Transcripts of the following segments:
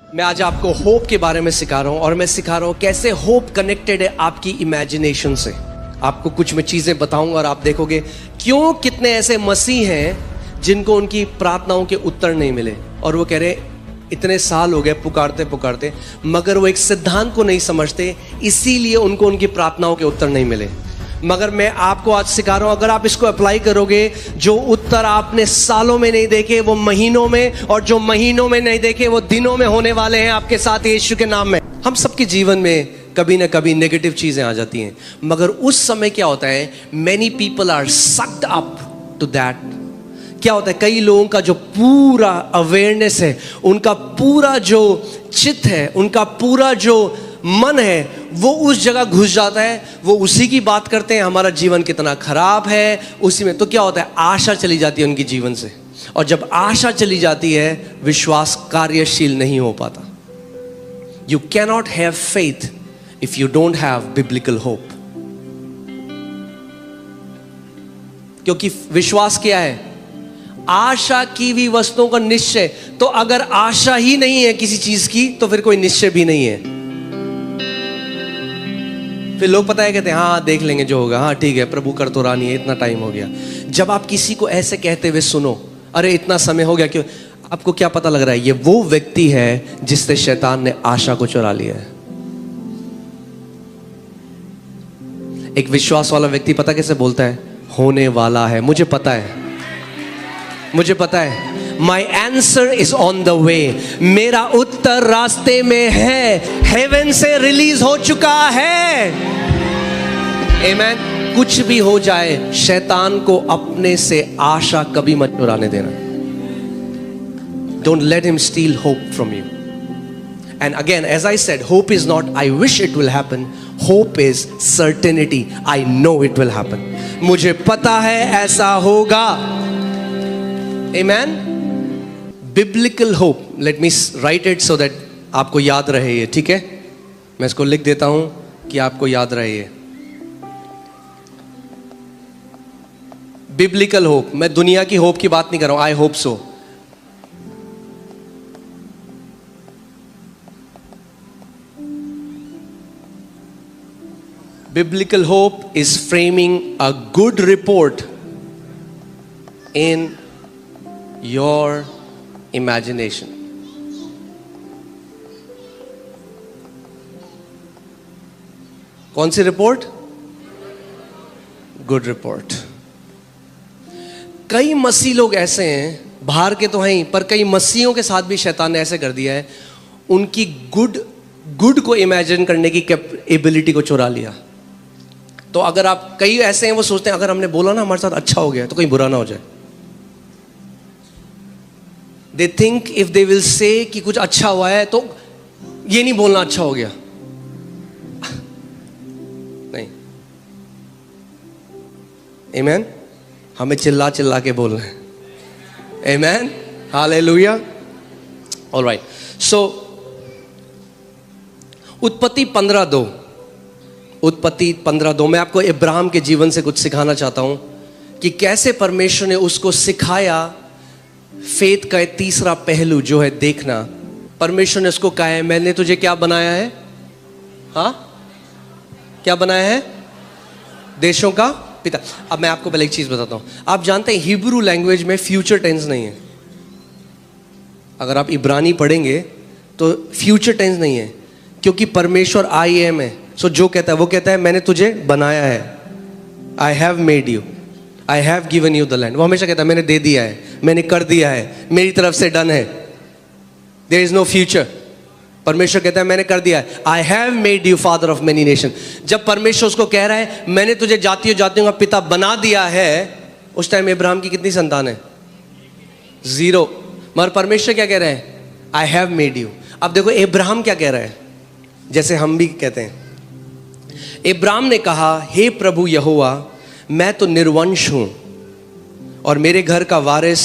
मैं आज आपको होप के बारे में सिखा रहा हूं और मैं सिखा रहा हूं कैसे होप कनेक्टेड है आपकी इमेजिनेशन से। आपको कुछ मैं चीजें बताऊंगा और आप देखोगे क्यों कितने ऐसे मसीह हैं जिनको उनकी प्रार्थनाओं के उत्तर नहीं मिले और वो कह रहे इतने साल हो गए पुकारते पुकारते, मगर वो एक सिद्धांत को नहीं समझते, इसीलिए उनको उनकी प्रार्थनाओं के उत्तर नहीं मिले। मगर मैं आपको आज सिखा रहा हूं, अगर आप इसको अप्लाई करोगे, जो उत्तर आपने सालों में नहीं देखे वो महीनों में, और जो महीनों में नहीं देखे वो दिनों में होने वाले हैं आपके साथ यीशु के नाम में। हम सबके जीवन में कभी ना कभी नेगेटिव चीजें आ जाती हैं, मगर उस समय क्या होता है, many people are sucked up to that. क्या होता है, कई लोगों का जो पूरा अवेयरनेस है, उनका पूरा जो चित्त है, उनका पूरा जो मन है, वो उस जगह घुस जाता है, वो उसी की बात करते हैं, हमारा जीवन कितना खराब है उसी में। तो क्या होता है, आशा चली जाती है उनके जीवन से, और जब आशा चली जाती है विश्वास कार्यशील नहीं हो पाता। You cannot have faith if you don't have biblical hope. क्योंकि विश्वास क्या है, आशा की हुई वस्तुओं का निश्चय। तो अगर आशा ही नहीं है किसी चीज की तो फिर कोई निश्चय भी नहीं है। फिर लोग पता है कहते हैं हाँ देख लेंगे जो होगा, हाँ ठीक है प्रभु कर तो रानी है, इतना टाइम हो गया। जब आप किसी को ऐसे कहते हुए सुनो, अरे इतना समय हो गया, क्यों, आपको क्या पता लग रहा है, ये वो व्यक्ति है जिससे शैतान ने आशा को चुरा लिया है। एक विश्वास वाला व्यक्ति पता कैसे बोलता है, होने वाला है, मुझे पता है, मुझे पता है, My answer is on the way, मेरा उत्तर रास्ते में है, हेवन से रिलीज हो चुका है। Amen। कुछ भी हो जाए, शैतान को अपने से आशा कभी मत चुराने देना। Don't let him steal hope from you. And again, as I said, hope is not I wish it will happen. Hope is certainty. I know it will happen. मुझे पता है ऐसा होगा। Amen। Biblical hope, let me write it so that आपको याद रहे ये, ठीक है, मैं इसको लिख देता हूं कि आपको याद रहे ये। बिब्लिकल होप, मैं दुनिया की होप की बात नहीं कर रहा हूं, I hope so. Biblical hope is framing a good report in your imagination. कौन सी रिपोर्ट? Good report. कई मसीह लोग ऐसे हैं, बाहर के तो हैं ही, पर कई मसीहों के साथ भी शैतान ने ऐसे कर दिया है, उनकी गुड को इमेजिन करने की एबिलिटी को चुरा लिया। तो अगर आप, कई ऐसे हैं वो सोचते हैं अगर हमने बोला ना हमारे साथ अच्छा हो गया तो कहीं बुरा ना हो जाए। They think if they will say कि कुछ अच्छा हुआ है तो ये नहीं बोलना अच्छा हो गया। नहीं, Amen। हमें चिल्ला चिल्ला के बोलना है। Amen। Hallelujah। All right। So उत्पत्ति 15:2, उत्पत्ति 15:2 मैं आपको इब्राहिम के जीवन से कुछ सिखाना चाहता हूं कि कैसे परमेश्वर ने उसको सिखाया। फेथ का तीसरा पहलू जो है देखना। परमेश्वर ने उसको कहा है मैंने तुझे क्या बनाया है, हाँ क्या बनाया है, देशों का पिता। अब मैं आपको पहले एक चीज बताता हूं, आप जानते हैं हिब्रू लैंग्वेज में फ्यूचर टेंस नहीं है। अगर आप इब्रानी पढ़ेंगे तो फ्यूचर टेंस नहीं है, क्योंकि परमेश्वर आई एम है। सो जो कहता है वो कहता है मैंने तुझे बनाया है, आई have made you, I have given you the land. वो हमेशा कहता है मैंने दे दिया है, मैंने कर दिया है, मेरी तरफ से डन है, देयर इज नो फ्यूचर। परमेश्वर कहता है मैंने कर दिया है, आई have made you father of many nation. जब परमेश्वर उसको कह रहा है मैंने तुझे जातियों जातियों का पिता बना दिया है, उस टाइम इब्राहिम की कितनी संतान है, 0। मगर परमेश्वर क्या कह रहे हैं, आई हैव मेड यू। अब देखो इब्राहिम क्या कह रहा है, जैसे हम भी कहते हैं। इब्राहिम ने कहा हे प्रभु यहोवा, मैं तो निर्वंश हूं और मेरे घर का वारिस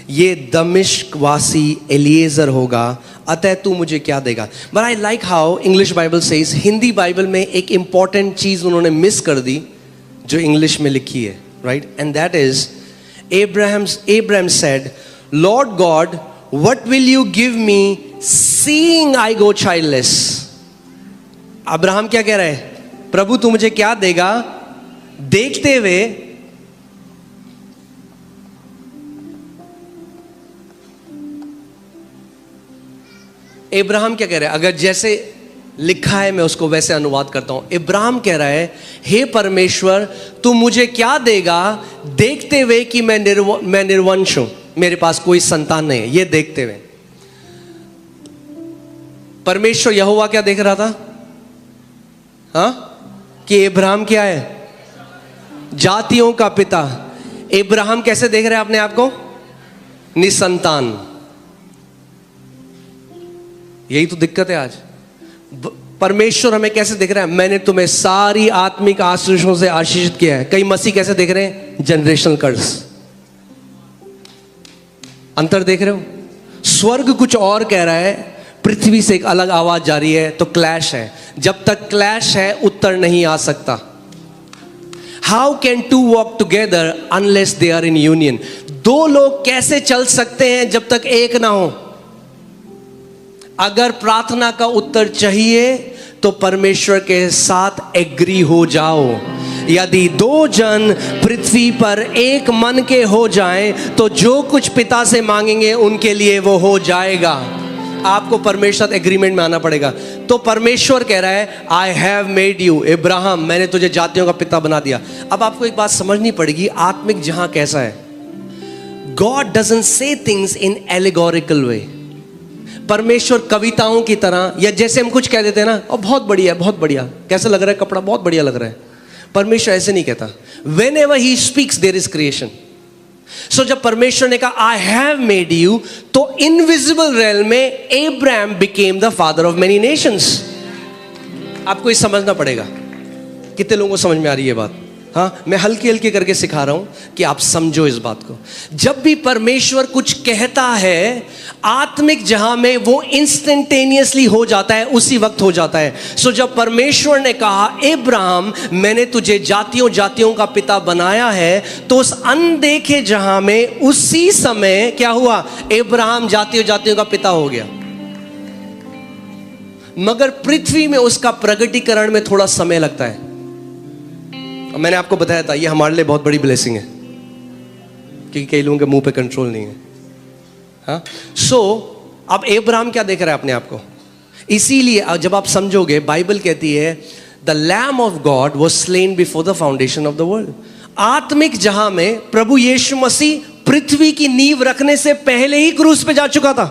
ये दमिश्क वासी एलिएजर होगा, अतः तू मुझे क्या देगा। But I like how English Bible says, Hindi Bible में एक इंपॉर्टेंट चीज उन्होंने मिस कर दी जो इंग्लिश में लिखी है, right, and that is Abraham said, Lord God, what will you give me seeing I go childless. Abraham क्या कह रहा है? प्रभु तू मुझे क्या देगा? देखते हुए इब्राहिम क्या कह रहा है? अगर जैसे लिखा है मैं उसको वैसे अनुवाद करता हूं. इब्राहिम कह रहा है, हे परमेश्वर तू मुझे क्या देगा देखते हुए कि मैं निर्वंश हूं, मेरे पास कोई संतान नहीं है. ये देखते हुए परमेश्वर यहोवा क्या देख रहा था? हाँ, कि इब्राहिम क्या है? जातियों का पिता. इब्राहिम कैसे देख रहे हैं अपने आप को? निसंतान. यही तो दिक्कत है आज. परमेश्वर हमें कैसे देख रहा है? मैंने तुम्हें सारी आत्मिक आशीषों से आशीषित किया है. कई मसीह कैसे देख रहे हैं? जनरेशनल कर्स. अंतर देख रहे हो? स्वर्ग कुछ और कह रहा है, पृथ्वी से एक अलग आवाज जा रही है, तो क्लैश है. जब तक क्लैश है उत्तर नहीं आ सकता. How can two walk together unless they are in union? दो लोग कैसे चल सकते हैं जब तक एक ना हो? अगर प्रार्थना का उत्तर चाहिए तो परमेश्वर के साथ एग्री हो जाओ. यदि दो जन पृथ्वी पर एक मन के हो जाएं तो जो कुछ पिता से मांगेंगे उनके लिए वो हो जाएगा. आपको परमेश्वर एग्रीमेंट में आना पड़ेगा. तो परमेश्वर कह रहा है, आई हैव मेड यू इब्राहिम, मैंने तुझे जातियों का पिता बना दिया. अब आपको एक बात समझनी पड़ेगी, आत्मिक जहां कैसा है. God doesn't say things in allegorical way. परमेश्वर कविताओं की तरह, या जैसे हम कुछ कह देते हैं ना, और बहुत बढ़िया है, बहुत बढ़िया, कैसा लग रहा है कपड़ा, बहुत बढ़िया लग रहा है. परमेश्वर ऐसे नहीं कहता. Whenever he speaks there is creation. So जब परमेश्वर ने कहा आई हैव मेड यू, तो इनविजिबल रेल्म में Abraham became the father of many nations. आपको ये समझना पड़ेगा. कितने लोगों को समझ में आ रही है बात? हाँ, मैं हल्की हल्की करके सिखा रहा हूं कि आप समझो इस बात को. जब भी परमेश्वर कुछ कहता है, आत्मिक जहां में वो इंस्टेंटेनियसली हो जाता है, उसी वक्त हो जाता है. सो जब परमेश्वर ने कहा इब्राहिम मैंने तुझे जातियों जातियों का पिता बनाया है, तो उस अनदेखे जहां में उसी समय क्या हुआ? इब्राहिम जातियों जातियों का पिता हो गया. मगर पृथ्वी में उसका प्रगटीकरण में थोड़ा समय लगता है. मैंने आपको बताया था ये हमारे लिए बहुत बड़ी ब्लेसिंग है, क्योंकि कई लोगों के मुंह पे कंट्रोल नहीं है. हाँ, सो अब इब्राहिम क्या देख रहा है अपने आप को? इसीलिए जब आप समझोगे, बाइबल कहती है the lamb of God was slain before the foundation of the world. आत्मिक जहां में प्रभु यीशु मसीह पृथ्वी की नींव रखने से पहले ही क्रूस पे जा चुका था.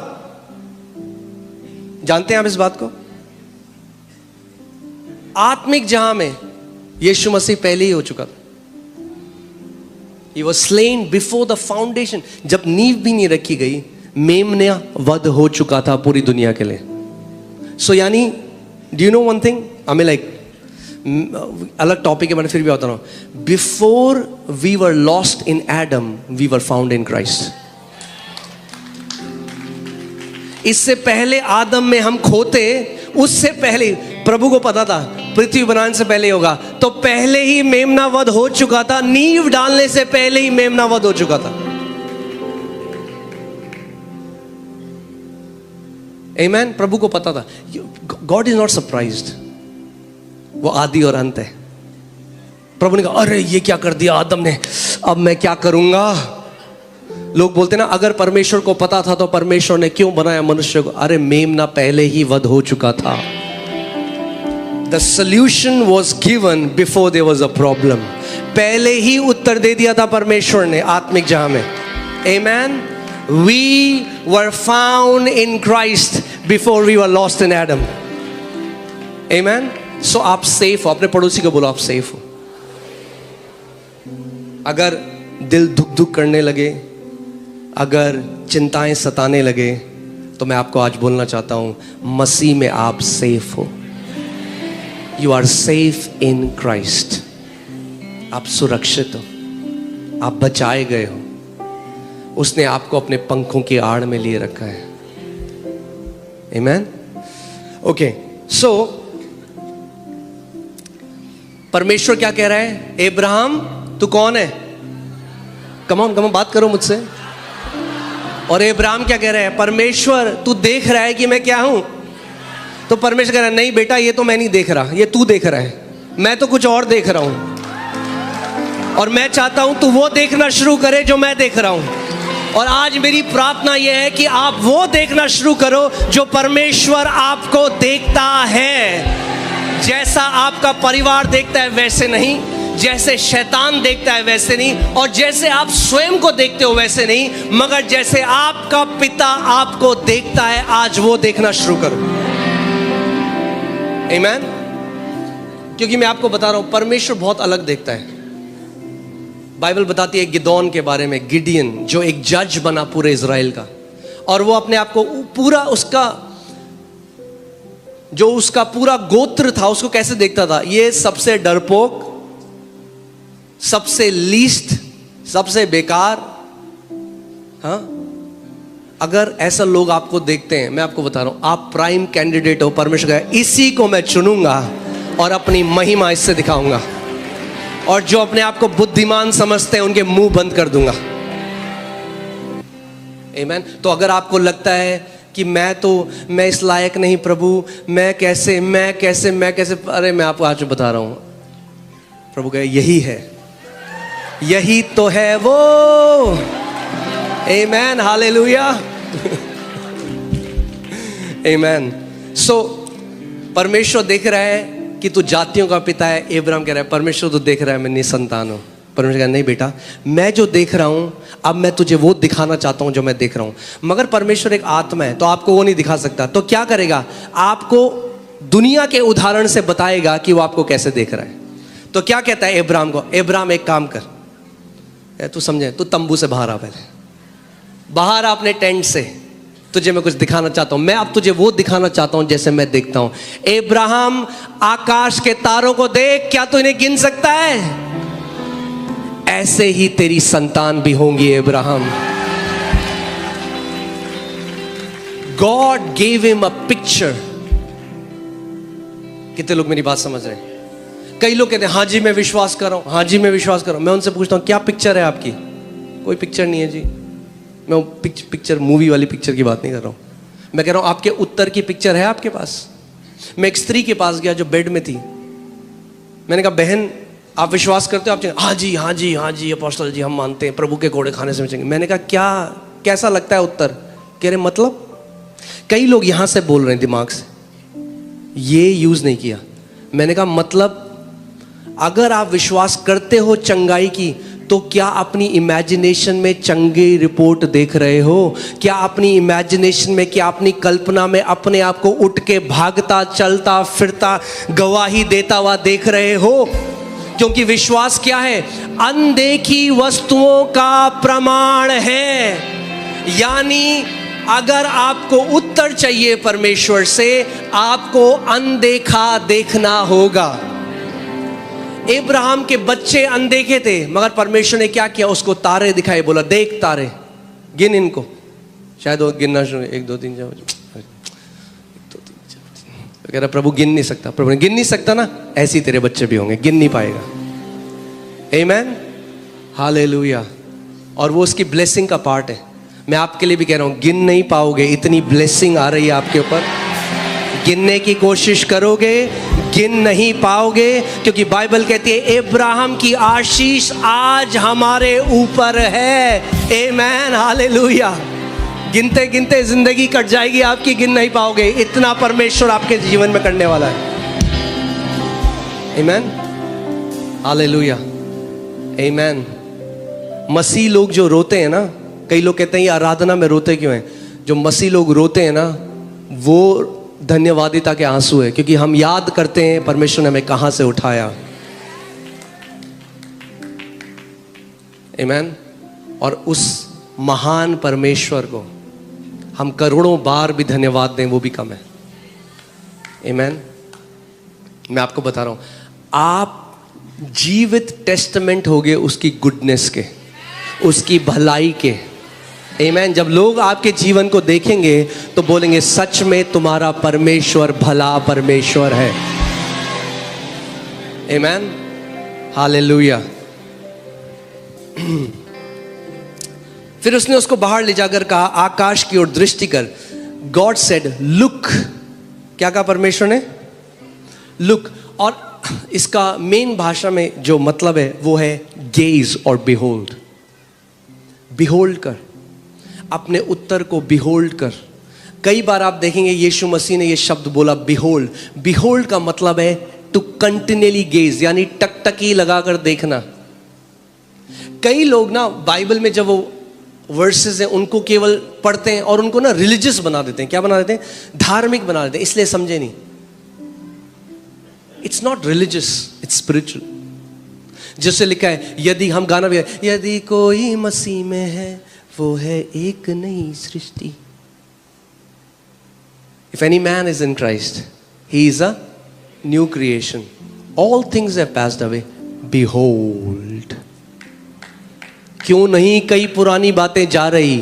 जानते हैं आप इस बात को? आत्मिक जहां में यीशु मसीह पहले ही हो चुका था. He was slain before the foundation. जब नींव भी नहीं रखी गई, मेमना वध हो चुका था पूरी दुनिया के लिए. सो यानी do you know one thing? I mean like अलग टॉपिक है, मैंने फिर भी बता रहा हूं. Before we were lost in Adam, we were found in Christ. इससे पहले आदम में हम खोते, उससे पहले प्रभु को पता था पृथ्वी बनाने से पहले होगा, तो पहले ही मेमना वध हो चुका था. नींव डालने से पहले ही मेमना वध हो चुका था. आमेन. प्रभु को पता था. God is not surprised. वो आदि और अंत है. प्रभु ने कहा अरे ये क्या कर दिया आदम ने, अब मैं क्या करूंगा. लोग बोलते ना अगर परमेश्वर को पता था तो परमेश्वर ने क्यों बनाया मनुष्य को. अरे मेमना पहले ही वध हो चुका था. The solution was given before there was a problem. पहले ही उत्तर दे दिया था परमेश्वर ने आत्मिक जहां में. Amen. We were found in Christ before we were lost in Adam. Amen. So आप सेफ हो. अपने पड़ोसी को बोलो आप सेफ हो. अगर दिल धुक धुक करने लगे, अगर चिंताएं सताने लगे, तो मैं आपको आज बोलना चाहता हूं मसीह में आप सेफ हो. You are safe in Christ. आप सुरक्षित हो, आप बचाए गए हो. उसने आपको अपने पंखों की आड़ में लिए रखा है. Amen. Okay. So परमेश्वर क्या कह रहा है? इब्राहिम तू कौन है? कम ऑन बात करो मुझसे. और इब्राहिम क्या कह रहा है, परमेश्वर तू देख रहा है कि मैं क्या हूं? तो परमेश्वर कह रहा है, नहीं बेटा ये तो मैं नहीं देख रहा, ये तू देख रहा है, मैं तो कुछ और देख रहा हूं। और मैं चाहता हूं तू वो देखना शुरू करे जो मैं देख रहा हूं। और आज मेरी प्रार्थना यह है कि आप वो देखना शुरू करो जो परमेश्वर आपको देखता है। जैसा आपका परिवार देखता है वैसे नहीं, जैसे शैतान देखता है वैसे नहीं, और जैसे आप स्वयं को देखते हो वैसे नहीं, मगर जैसे आपका पिता आपको देखता है, आज वो देखना शुरू करो। आमीन। क्योंकि मैं आपको बता रहा हूं परमेश्वर बहुत अलग देखता है। बाइबल बताती है गिदोन के बारे में, गिडियन जो एक जज बना पूरे इज़राइल का, और वो अपने आप को पूरा उसका जो उसका पूरा गोत्र था उसको कैसे देखता था, ये सबसे डरपोक, सबसे लीस्ट, सबसे बेकार। हाँ, अगर ऐसा लोग आपको देखते हैं, मैं आपको बता रहा हूं आप प्राइम कैंडिडेट हो। परमेश्वर का इसी को मैं चुनूंगा और अपनी महिमा इससे दिखाऊंगा, और जो अपने आप को बुद्धिमान समझते हैं उनके मुंह बंद कर दूंगा। आमीन। तो अगर आपको लगता है कि मैं इस लायक नहीं प्रभु, मैं कैसे, अरे मैं आपको आज बता रहा हूं, प्रभु कहे यही है, यही तो है वो। आमेन, हालेलुया, आमेन। सो परमेश्वर देख रहा है कि तू जातियों का पिता है। इब्राहिम कह रहा है परमेश्वर तो देख रहा है मैं निसंतान हूं। परमेश्वर कह रहा है नहीं बेटा, मैं जो देख रहा हूं अब मैं तुझे वो दिखाना चाहता हूं जो मैं देख रहा हूं। मगर परमेश्वर एक आत्मा है तो आपको वो नहीं दिखा सकता। तो क्या करेगा, आपको दुनिया के उदाहरण से बताएगा कि वो आपको कैसे देख रहा है। तो क्या कहता है इब्राहिम को, इब्राहिम एक काम कर, तू समझे, तू तंबू से बाहर आ, पहले बाहर आ अपने टेंट से, तुझे मैं कुछ दिखाना चाहता हूं। मैं अब तुझे वो दिखाना चाहता हूं जैसे मैं देखता हूं। इब्राहिम आकाश के तारों को देख, क्या तू इन्हें गिन सकता है? ऐसे ही तेरी संतान भी होंगी Ibrahim. God gave him a picture. कितने लोग मेरी बात समझ रहे हैं? कई लोग कहते हैं हाँ जी मैं विश्वास कर रहा हूं, हाँ जी मैं विश्वास कर रहा हूं। मैं उनसे पूछता हूं क्या पिक्चर है आपकी? कोई पिक्चर नहीं है जी। मैं पिक्चर मूवी वाली पिक्चर की बात नहीं कर रहा हूं। मैं कह रहा हूं आपके उत्तर की पिक्चर है आपके पास? मैं एक स्त्री के पास गया जो बेड में थी। मैंने कहा बहन आप विश्वास करते हो? आप हाँ जी हाँ जी हाँ जी अपोस्टल जी हम मानते हैं, प्रभु के घोड़े खाने से बचेंगे। मैंने कहा क्या, कैसा लगता है उत्तर? कह रहे मतलब? कई लोग यहां से बोल रहे हैं दिमाग से, ये यूज नहीं किया। मैंने कहा मतलब अगर आप विश्वास करते हो चंगाई की तो क्या अपनी इमेजिनेशन में चंगी रिपोर्ट देख रहे हो? क्या अपनी इमेजिनेशन में, क्या अपनी कल्पना में अपने आप को उठ के भागता चलता फिरता गवाही देता हुआ देख रहे हो? क्योंकि विश्वास क्या है? अनदेखी वस्तुओं का प्रमाण है। यानी अगर आपको उत्तर चाहिए परमेश्वर से, आपको अनदेखा देखना होगा। इब्राहिम के बच्चे अनदेखे थे, मगर परमेश्वर ने क्या किया? उसको तारे दिखाए, बोला देख तारे, गिन इनको। शायद वो गिनना शुरू, 1 2 3 4 कह रहा प्रभु गिन नहीं सकता। प्रभु ने गिन नहीं सकता ना, ऐसे ही तेरे बच्चे भी होंगे, गिन नहीं पाएगा। आमेन, हालेलुया। और वो उसकी ब्लेसिंग का पार्ट है। मैं आपके लिए भी कह रहा हूं, गिन नहीं पाओगे, इतनी ब्लेसिंग आ रही है आपके ऊपर। गिनने की कोशिश करोगे, गिन नहीं पाओगे, क्योंकि बाइबल कहती है इब्राहिम की आशीष आज हमारे ऊपर है। आमेन, हालेलुया। गिनते गिनते जिंदगी कट जाएगी आपकी, गिन नहीं पाओगे, इतना परमेश्वर आपके जीवन में करने वाला है। आमेन, हालेलुया, आमेन। मसीह लोग जो रोते हैं ना, कई लोग कहते हैं ये आराधना में रोते क्यों हैं? जो मसीह लोग रोते हैं ना, वो धन्यवादिता के आंसू है, क्योंकि हम याद करते हैं परमेश्वर ने हमें कहां से उठाया। आमेन। और उस महान परमेश्वर को हम करोड़ों बार भी धन्यवाद दें वो भी कम है। आमेन। मैं आपको बता रहा हूं, आप जीवित टेस्टामेंट होगे उसकी गुडनेस के, उसकी भलाई के। आमेन। जब लोग आपके जीवन को देखेंगे तो बोलेंगे सच में तुम्हारा परमेश्वर भला परमेश्वर है। आमेन, हालेलुया। फिर उसने उसको बाहर ले जाकर कहा, आकाश की ओर दृष्टि कर। God said look. क्या कहा परमेश्वर ने? लुक। और इसका मेन भाषा में जो मतलब है वो है गेज और बिहोल्ड। बिहोल्ड कर, अपने उत्तर को बिहोल्ड कर। कई बार आप देखेंगे यीशु मसीह ने ये शब्द बोला बिहोल्ड। बिहोल्ड का मतलब है टू कंटिन्यूअली गेज, यानी टकटकी लगाकर देखना। कई लोग ना बाइबल में जब वो वर्सेस हैं उनको केवल पढ़ते हैं और उनको ना रिलीजियस बना देते हैं। क्या बना देते हैं? धार्मिक बना देते हैं, इसलिए समझे नहीं। It's not religious, it's spiritual. जैसे लिखा है, यदि हम गाना भी है, यदि कोई मसीह में है वो है एक नई सृष्टि। If any man is in Christ, he is a new creation. All things have passed away. Behold. क्यों नहीं कई पुरानी बातें जा रही?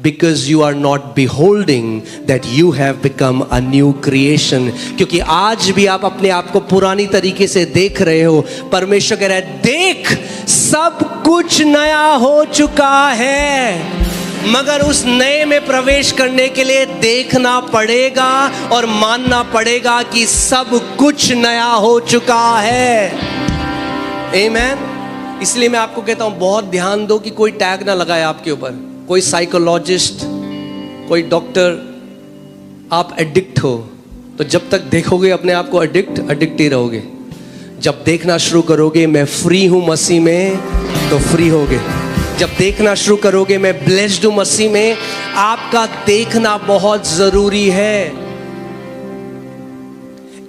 Because you are not beholding that you have become a new creation. क्योंकि आज भी आप अपने आप को पुरानी तरीके से देख रहे हो। परमेश्वर कह रहा है, देख सब कुछ नया हो चुका है। मगर उस नए में प्रवेश करने के लिए देखना पड़ेगा और मानना पड़ेगा कि सब कुछ नया हो चुका है। आमीन। इसलिए मैं आपको कहता हूं, बहुत ध्यान दो कि कोई टैग ना लगाए आपके ऊपर। कोई साइकोलॉजिस्ट, कोई डॉक्टर। आप एडिक्ट हो तो जब तक देखोगे अपने आप को एडिक्ट ही रहोगे। जब देखना शुरू करोगे मैं फ्री हूं मसीह में, तो फ्री होगे। जब देखना शुरू करोगे मैं ब्लेस्ड हूं मसीह में, आपका देखना बहुत जरूरी है।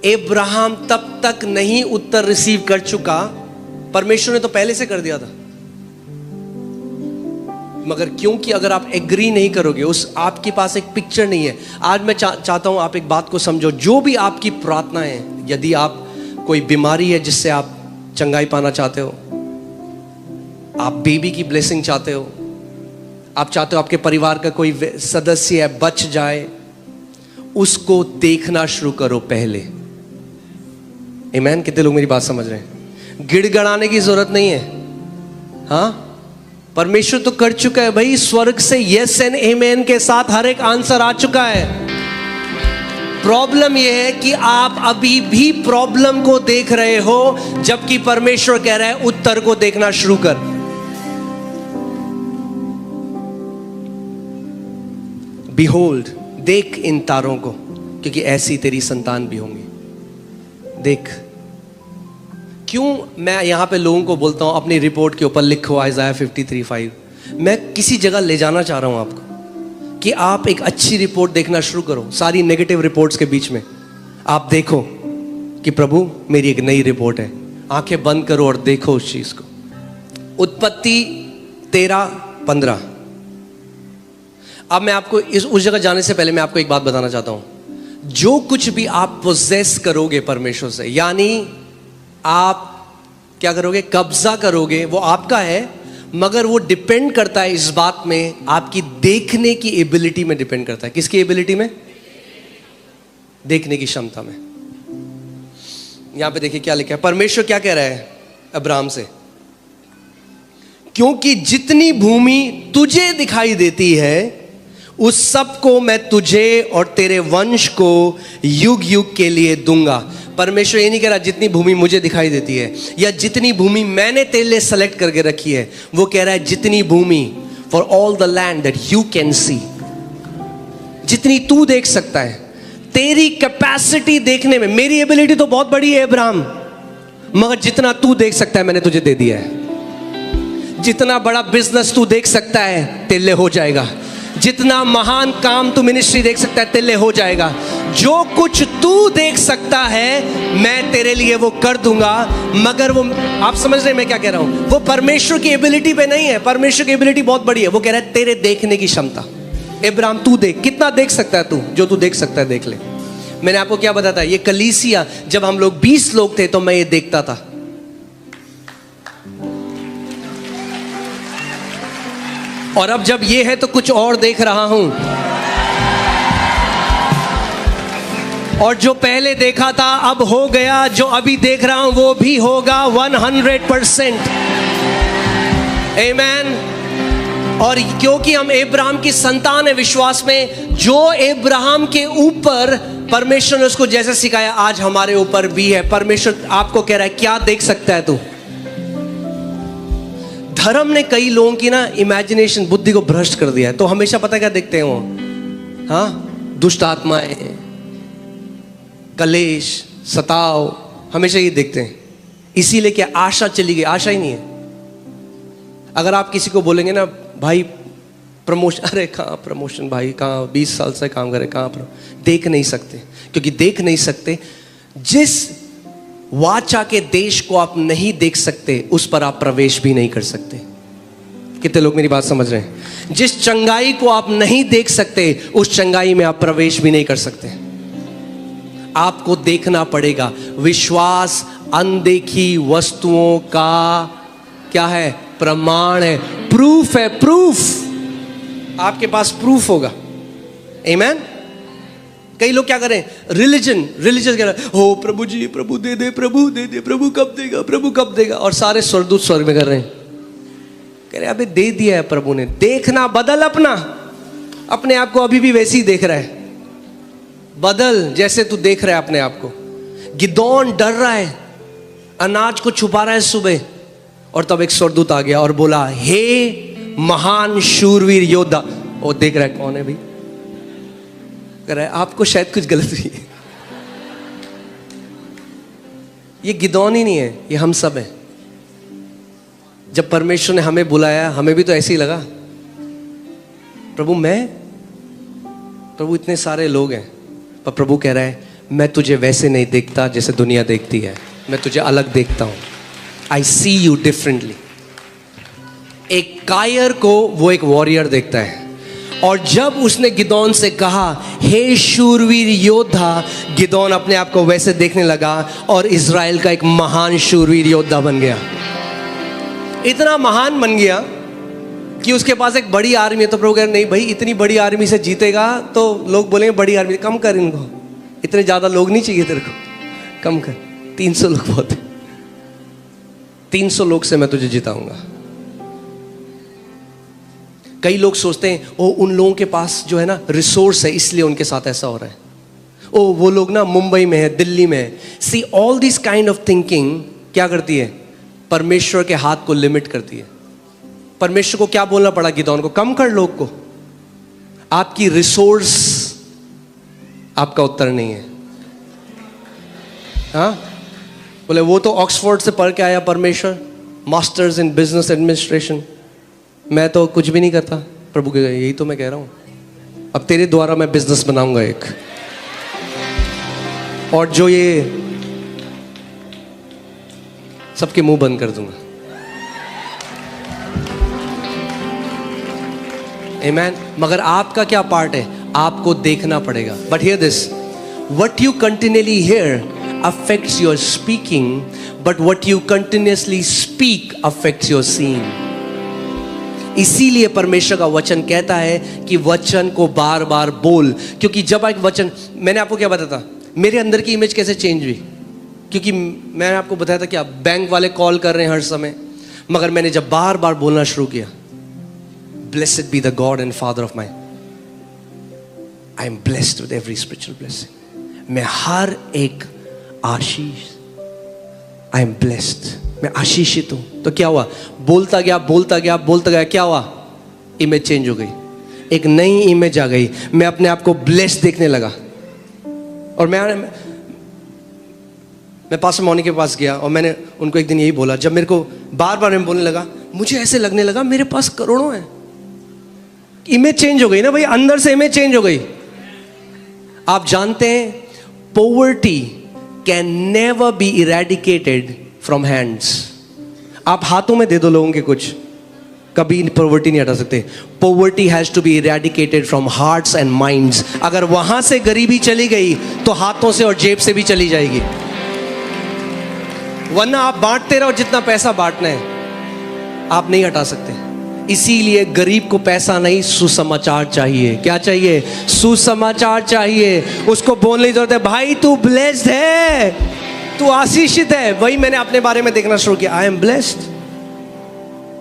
अब्राहम तब तक नहीं उत्तर रिसीव कर चुका, परमेश्वर ने तो पहले से कर दिया था। मगर क्योंकि अगर आप एग्री नहीं करोगे, उस आपके पास एक पिक्चर नहीं है। आज मैं चाहता हूं आप एक बात को समझो। जो भी आपकी प्रार्थना है, यदि आप कोई बीमारी है जिससे आप चंगाई पाना चाहते हो, आप बेबी की ब्लेसिंग चाहते हो, आप चाहते हो आपके परिवार का कोई सदस्य है बच जाए, उसको देखना शुरू करो पहले। आमीन। कितने लोग मेरी बात समझ रहे हैं? गिड़गड़ाने की जरूरत नहीं है। हाँ, परमेश्वर तो कर चुका है भाई। स्वर्ग से यस एंड आमीन के साथ हर एक आंसर आ चुका है। प्रॉब्लम यह है कि आप अभी भी प्रॉब्लम को देख रहे हो, जबकि परमेश्वर कह रहा है उत्तर को देखना शुरू कर। Behold, देख इन तारों को, क्योंकि ऐसी तेरी संतान भी होंगी। देख। क्यों मैं यहां पे लोगों को बोलता हूं अपनी रिपोर्ट के ऊपर लिखो Isaiah 53:5। मैं किसी जगह ले जाना चाह रहा हूं आपको कि आप एक अच्छी रिपोर्ट देखना शुरू करो। सारी नेगेटिव रिपोर्ट्स के बीच में आप देखो कि प्रभु मेरी एक नई रिपोर्ट है। आंखें बंद करो और देखो उस चीज को। उत्पत्ति 13:15। अब मैं आपको उस जगह जाने से पहले मैं आपको एक बात बताना चाहता हूं। जो कुछ भी आप पोजेस करोगे परमेश्वर से, यानी आप क्या करोगे? कब्जा करोगे, वो आपका है। मगर वो डिपेंड करता है इस बात में, आपकी देखने की एबिलिटी में डिपेंड करता है। किसकी एबिलिटी में? देखने की क्षमता में। यहां पे देखिए क्या लिखा है। परमेश्वर क्या कह रहा है अब्राहम से? क्योंकि जितनी भूमि तुझे दिखाई देती है उस सब को मैं तुझे और तेरे वंश को युग युग के लिए दूंगा। परमेश्वर ये नहीं कह रहा जितनी भूमि मुझे दिखाई देती है या जितनी भूमि मैंने तेरे लिए सेलेक्ट करके रखी है। वो कह रहा है जितनी भूमि, for all the land that you can see. जितनी तू देख सकता है, तेरी कैपेसिटी देखने में। मेरी एबिलिटी तो बहुत बड़ी है अब्राहम, मगर जितना तू देख सकता है मैंने तुझे दे दिया है। जितना बड़ा बिजनेस तू देख सकता है तेरे लिए हो जाएगा। जितना महान काम तू मिनिस्ट्री देख सकता है तेरे लिए हो जाएगा। जो कुछ तू देख सकता है मैं तेरे लिए वो कर दूंगा। मगर वो, आप समझ रहे हैं मैं क्या कह रहा हूं? वो परमेश्वर की एबिलिटी पे नहीं है। परमेश्वर की एबिलिटी बहुत बड़ी है। वो कह रहा है तेरे देखने की क्षमता। अब्राहम तू देख, कितना देख सकता है तू? जो तू देख सकता है देख ले। मैंने आपको क्या बताया था? ये कलीसिया जब हम लोग 20 लोग थे तो मैं ये देखता था। और अब जब ये है तो कुछ और देख रहा हूं। और जो पहले देखा था अब हो गया, जो अभी देख रहा हूं वो भी होगा 100%। आमीन। और क्योंकि हम अब्राहम की संतान है विश्वास में, जो अब्राहम के ऊपर परमेश्वर ने उसको जैसे सिखाया आज हमारे ऊपर भी है। परमेश्वर आपको कह रहा है क्या देख सकता है तू। धर्म ने कई लोगों की ना इमेजिनेशन, बुद्धि को भ्रष्ट कर दिया है। तो हमेशा पता क्या देखते हैं वो, हाँ, दुष्ट आत्माएं, कलेश, सताव, हमेशा ये देखते हैं। इसीलिए क्या आशा चली गई, आशा ही नहीं है। अगर आप किसी को बोलेंगे ना भाई प्रमोशन, अरे कहाँ प्रमोशन भाई, कहाँ 20 साल से काम करे, कहाँ देख नहीं सकते। क्योंकि देख नहीं सकते, जिस वाचा के देश को आप नहीं देख सकते उस पर आप प्रवेश भी नहीं कर सकते। कितने लोग मेरी बात समझ रहे हैं? जिस चंगाई को आप नहीं देख सकते उस चंगाई में आप प्रवेश भी नहीं कर सकते। आपको देखना पड़ेगा। विश्वास अनदेखी वस्तुओं का क्या है? प्रमाण है, प्रूफ है। प्रूफ, आपके पास प्रूफ होगा। आमीन। कई लोग क्या करें, रिलीजन कह रहे हैं, हो प्रभु जी, प्रभु दे दे, प्रभु दे दे, प्रभु कब देगा, प्रभु कब देगा। और सारे स्वर्गदूत स्वर्ग में कर रहे हैं, कह रहे अबे दे दिया है प्रभु ने। देखना बदल, अपने आप को अभी भी वैसे ही देख रहा है। बदल जैसे तू देख रहा है अपने आप को। गिदोन डर रहा है, अनाज को छुपा रहा है सुबह, और तब एक स्वर्गदूत आ गया और बोला, हे महान शूरवीर योद्धा। वो देख रहा है कौन है भाई, कह रहा है आपको शायद कुछ गलत हुई है। ये गिदोन ही नहीं है, ये हम सब हैं। जब परमेश्वर ने हमें बुलाया, हमें भी तो ऐसे ही लगा, प्रभु इतने सारे लोग हैं, पर प्रभु कह रहा है मैं तुझे वैसे नहीं देखता जैसे दुनिया देखती है, मैं तुझे अलग देखता हूं। आई सी यू डिफरेंटली। एक कायर को वो एक वॉरियर देखता है। और जब उसने गिदोन से कहा, हे शूरवीर योद्धा, गिदोन अपने आप को वैसे देखने लगा और इज़राइल का एक महान शूरवीर योद्धा बन गया। इतना महान बन गया कि उसके पास एक बड़ी आर्मी है। तो प्रभु कह रहे नहीं भाई, इतनी बड़ी आर्मी से जीतेगा तो लोग बोलेंगे बड़ी आर्मी, कम कर इनको, इतने ज़्यादा लोग नहीं चाहिए तेरे को, कम कर, 300 लोग बहुत है, 300 लोग से मैं तुझे जिताऊंगा। कई लोग सोचते हैं ओ उन लोगों के पास जो है ना रिसोर्स है, इसलिए उनके साथ ऐसा हो रहा है। ओ वो लोग ना मुंबई में है, दिल्ली में है। See all this kind of thinking क्या करती है? परमेश्वर के हाथ को लिमिट करती है। परमेश्वर को क्या बोलना पड़ा गिदोन को? कम कर लोग को। आपकी रिसोर्स आपका उत्तर नहीं है। हाँ, बोले वो तो ऑक्सफोर्ड से पढ़ के आया परमेश्वर, मास्टर्स इन बिजनेस एडमिनिस्ट्रेशन, मैं तो कुछ भी नहीं करता। प्रभु के यही तो मैं कह रहा हूं, अब तेरे द्वारा मैं बिजनेस बनाऊंगा एक, और जो ये सबके मुंह बंद कर दूंगा। आमेन। मगर आपका क्या पार्ट है? आपको देखना पड़ेगा। But here this, what you continually here affects your speaking, but what you continuously speak affects your seeing. इसीलिए परमेश्वर का वचन कहता है कि वचन को बार बार बोल। क्योंकि जब एक वचन, मैंने आपको क्या बताया था, मेरे अंदर की इमेज कैसे चेंज हुई? क्योंकि मैंने आपको बताया था कि आप बैंक वाले कॉल कर रहे हैं हर समय, मगर मैंने जब बार बार बोलना शुरू किया, blessed be the God and father of my, I am blessed with every spiritual blessing. मैं हर एक आशीष, आई एम ब्लेस्ड, मैं आशीषित हूं। तो क्या हुआ? बोलता गया, क्या हुआ? इमेज चेंज हो गई, एक नई इमेज आ गई। मैं अपने आप को ब्लेस्ड देखने लगा। और मैं पास्टर मौनी के पास गया और मैंने उनको एक दिन यही बोला, जब मेरे को बार बार मैं बोलने लगा, मुझे ऐसे लगने लगा मेरे पास करोड़ों हैं। इमेज चेंज हो गई ना भाई, अंदर से इमेज चेंज हो गई। आप जानते हैं poverty can never be eradicated from hands. आप हाथों में दे दो लोगों के कुछ, कभी पॉवर्टी नहीं हटा सकते। Poverty has to be eradicated from hearts and minds. अगर वहां से गरीबी चली गई तो हाथों से और जेब से भी चली जाएगी। वरना आप बांटते रहो जितना पैसा बांटना है, आप नहीं हटा सकते। इसीलिए गरीब को पैसा नहीं, सुसमाचार चाहिए। क्या चाहिए? सुसमाचार चाहिए। उसको बोलने की जरूरत है, भाई तू ब्लेस्ड है, तू आशीषित है। वही मैंने अपने बारे में देखना शुरू किया, आई एम ब्लेस्ड।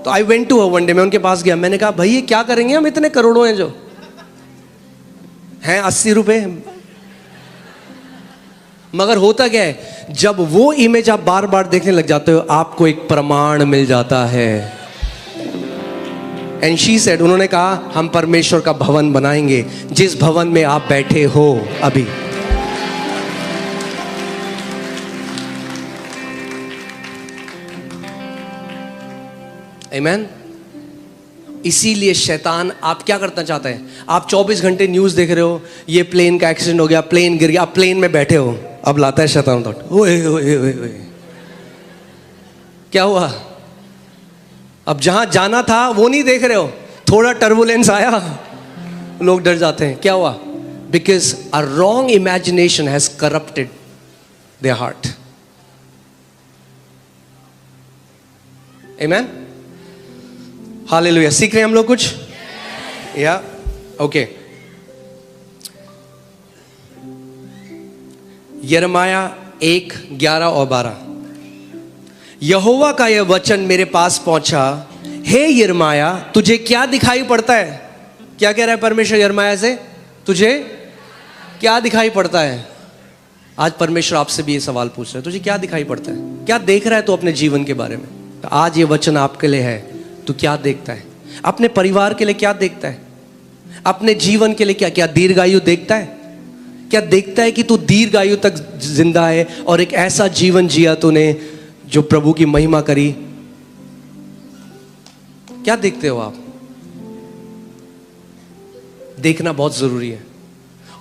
तो I went to one day, मैं उनके पास गया, मैंने कहा भाई ये क्या करेंगे हम, इतने करोड़ों हैं जो हैं 80 रुपए। मगर होता क्या है, जब वो इमेज आप बार बार देखने लग जाते हो, आपको एक प्रमाण मिल जाता है। एंड शी सेड, उन्होंने कहा हम परमेश्वर का भवन बनाएंगे, जिस भवन में आप बैठे हो अभी। आमीन। इसीलिए शैतान आप क्या करना चाहता है, आप 24 घंटे न्यूज़ देख रहे हो, ये प्लेन का एक्सीडेंट हो गया, प्लेन गिर गया, आप प्लेन में बैठे हो, अब लाता है शैतान थॉट, ओए ओए ओए क्या हुआ, अब जहां जाना था वो नहीं देख रहे हो, थोड़ा टर्बुलेंस आया, लोग डर जाते हैं, क्या हुआ, because a wrong imagination has corrupted their heart. आमीन, हालेलुया। सीख रहे हैं हम लोग कुछ, या ओके। यिर्मयाह 1:11 और 12, यहोवा का यह वचन मेरे पास पहुंचा, हे यिर्मयाह तुझे क्या दिखाई पड़ता है। क्या कह रहा है परमेश्वर यिर्मयाह से, तुझे क्या दिखाई पड़ता है। आज परमेश्वर आपसे भी ये सवाल पूछ रहा है, तुझे क्या दिखाई पड़ता है, क्या देख रहा है तू अपने जीवन के बारे में। तो आज ये वचन आपके लिए है, तू क्या देखता है, अपने परिवार के लिए क्या देखता है, अपने जीवन के लिए क्या क्या दीर्घायु देखता है, क्या देखता है कि तू दीर्घायु तक जिंदा है और एक ऐसा जीवन जिया तूने जो प्रभु की महिमा करी। क्या देखते हो आप, देखना बहुत जरूरी है।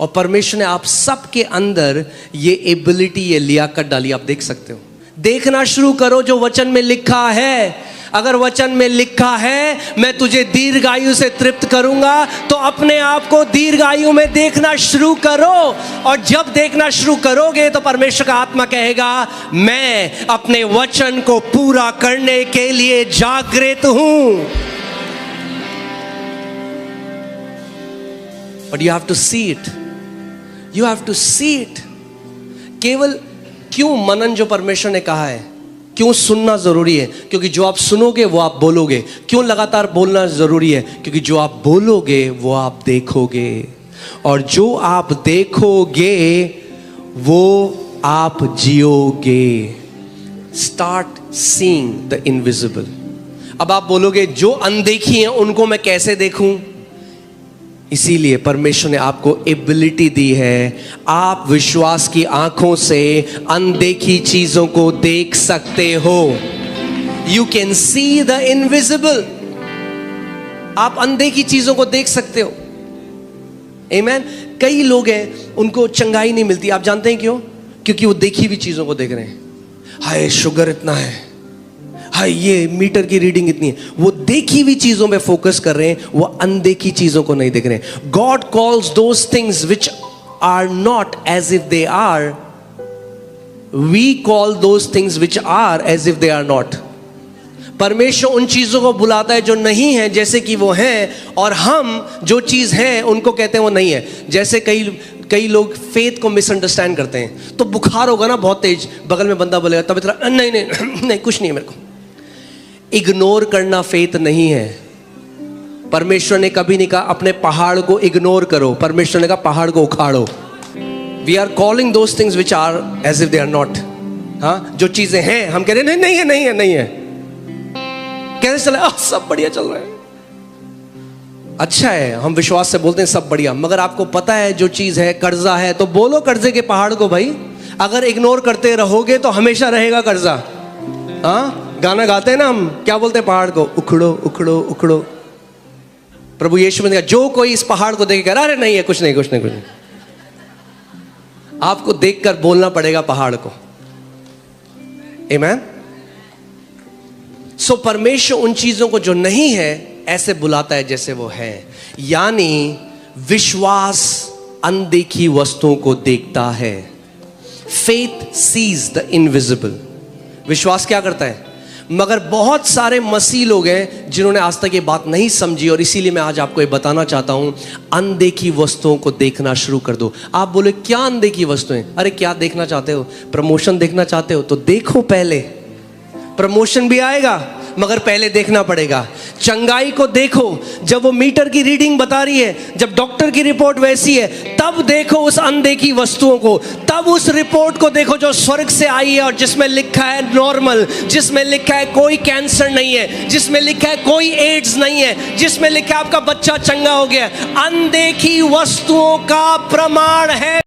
और परमेश्वर ने आप सबके अंदर ये एबिलिटी, ये लियाकत डाली, आप देख सकते हो। देखना शुरू करो जो वचन में लिखा है। अगर वचन में लिखा है मैं तुझे दीर्घायु से तृप्त करूंगा, तो अपने आप को दीर्घायु में देखना शुरू करो। और जब देखना शुरू करोगे तो परमेश्वर का आत्मा कहेगा मैं अपने वचन को पूरा करने के लिए जागृत हूं। But you have to see it, you have to see it. केवल क्यों मनन जो परमेश्वर ने कहा है, क्यों सुनना जरूरी है, क्योंकि जो आप सुनोगे वो आप बोलोगे। क्यों लगातार बोलना जरूरी है, क्योंकि जो आप बोलोगे वो आप देखोगे, और जो आप देखोगे वो आप जियोगे। Start seeing the invisible. अब आप बोलोगे जो अनदेखी हैं उनको मैं कैसे देखूं। इसीलिए परमेश्वर ने आपको एबिलिटी दी है, आप विश्वास की आंखों से अनदेखी चीजों को देख सकते हो। You can see the invisible. आप अनदेखी चीजों को देख सकते हो। आमीन। कई लोग हैं उनको चंगाई नहीं मिलती, आप जानते हैं क्यों? क्योंकि वो देखी हुई चीजों को देख रहे हैं। हाय शुगर इतना है, हाय ये मीटर की रीडिंग इतनी है। वो देखी हुई चीजों पे फोकस कर रहे हैं, वो अनदेखी चीजों को नहीं देख रहे हैं। God calls those things which are not as if they are, we call those things which are as if they are not. परमेश्वर उन चीजों को बुलाता है जो नहीं है जैसे कि वो हैं, और हम जो चीज है उनको कहते हैं वो नहीं है। जैसे कई लोग फेथ को मिसअंडरस्टैंड करते हैं। तो बुखार होगा ना बहुत तेज, बगल में बंदा बोलेगा तब इतना नहीं नहीं नहीं कुछ नहीं है मेरे को। इग्नोर करना फेथ नहीं है। परमेश्वर ने कभी नहीं कहा अपने पहाड़ को इग्नोर करो, परमेश्वर ने कहा पहाड़ को उखाड़ो। We are calling those things which are as if they are not. हाँ, जो चीजें हैं हम कह रहे हैं नहीं है नहीं है नहीं है। कैसे चला? सब बढ़िया चल रहा है, अच्छा है। हम विश्वास से बोलते हैं सब बढ़िया, मगर आपको पता है जो चीज है कर्जा है, तो बोलो कर्जे के पहाड़ को भाई। अगर इग्नोर करते रहोगे तो हमेशा रहेगा कर्जा। हाँ, गाना गाते हैं ना हम, क्या बोलते हैं पहाड़ को? उखड़ो उखड़ो उखड़ो। प्रभु यीशु ने कहा जो कोई इस पहाड़ को देख कर अरे नहीं है कुछ नहीं कुछ नहीं कुछ नहीं, आपको देखकर बोलना पड़ेगा पहाड़ को। आमीन। सो परमेश्वर उन चीजों को जो नहीं है ऐसे बुलाता है जैसे वो है। यानी विश्वास अनदेखी वस्तुओं को देखता है। Faith sees the invisible. विश्वास क्या करता है? मगर बहुत सारे मसीह लोग हैं जिन्होंने आज तक ये बात नहीं समझी, और इसीलिए मैं आज आपको ये बताना चाहता हूं, अनदेखी वस्तुओं को देखना शुरू कर दो। आप बोले क्या अनदेखी वस्तुएं? अरे क्या देखना चाहते हो? प्रमोशन देखना चाहते हो तो देखो, पहले प्रमोशन भी आएगा, मगर पहले देखना पड़ेगा। चंगाई को देखो जब वो मीटर की रीडिंग बता रही है, जब डॉक्टर की रिपोर्ट वैसी है, तब देखो उस अनदेखी वस्तुओं को, तब उस रिपोर्ट को देखो जो स्वर्ग से आई है और जिसमें लिखा है नॉर्मल, जिसमें लिखा है कोई कैंसर नहीं है, जिसमें लिखा है कोई एड्स नहीं है, जिसमें लिखा है आपका बच्चा चंगा हो गया। अनदेखी वस्तुओं का प्रमाण है